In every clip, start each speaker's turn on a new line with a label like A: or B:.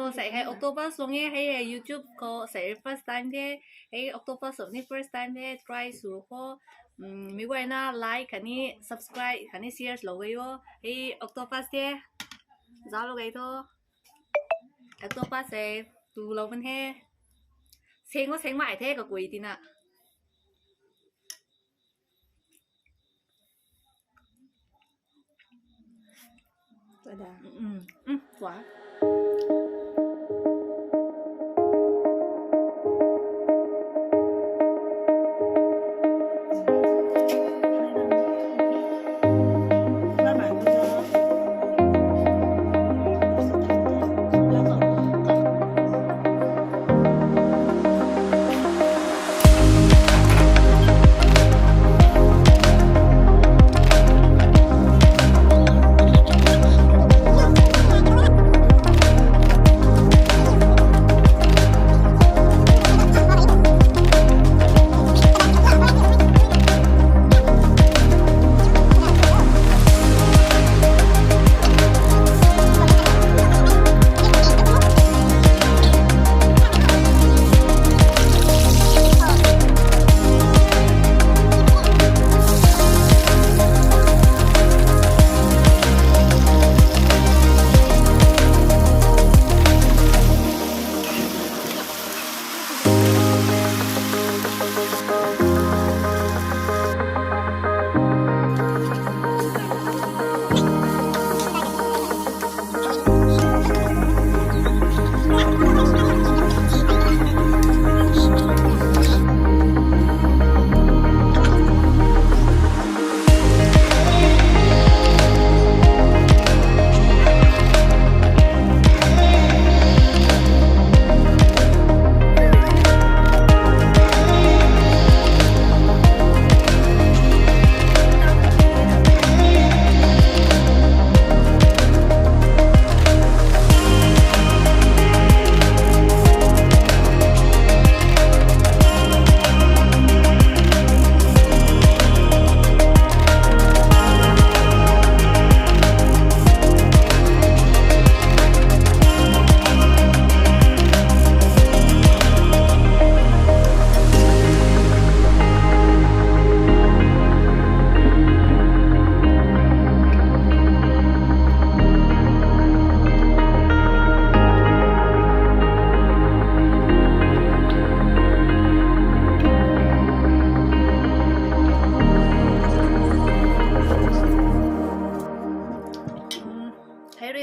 A: có sẽ hay octopus xuống nghe hay YouTube có sẽ first time thế hay octopus xuống nghe first time thế try xuống có mấy quay na like cái này subscribe cái này share lâu cái yo hay octopus thế giáo lâu cái thôi octopus sẽ tu lâu bên he xem có xem mãi thế cả quỷ tin ạ quá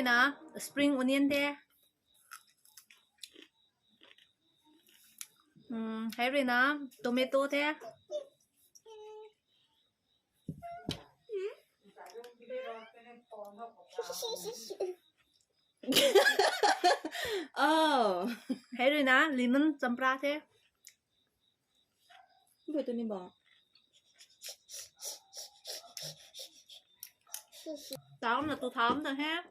A: na spring onion thế hay rồi na tomato thế hay rồi na lemon champra thế
B: vậy tôi nên bỏ
A: tao là tôi thấm rồi ha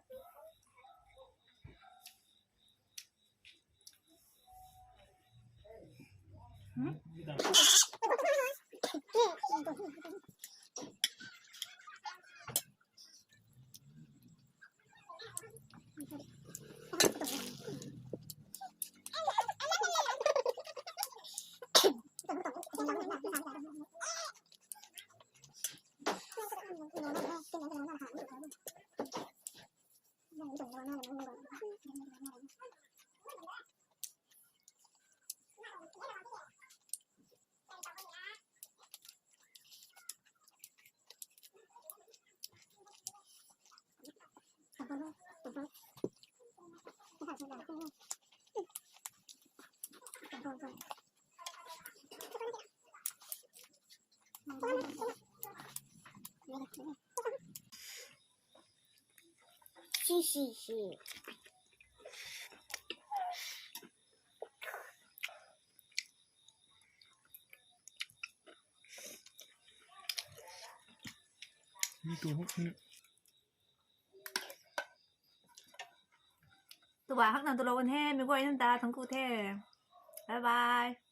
C: Xì.
A: tụi bà hắc nào tụi lâu anh he mình quay chúng ta thằng cụ thế bye bye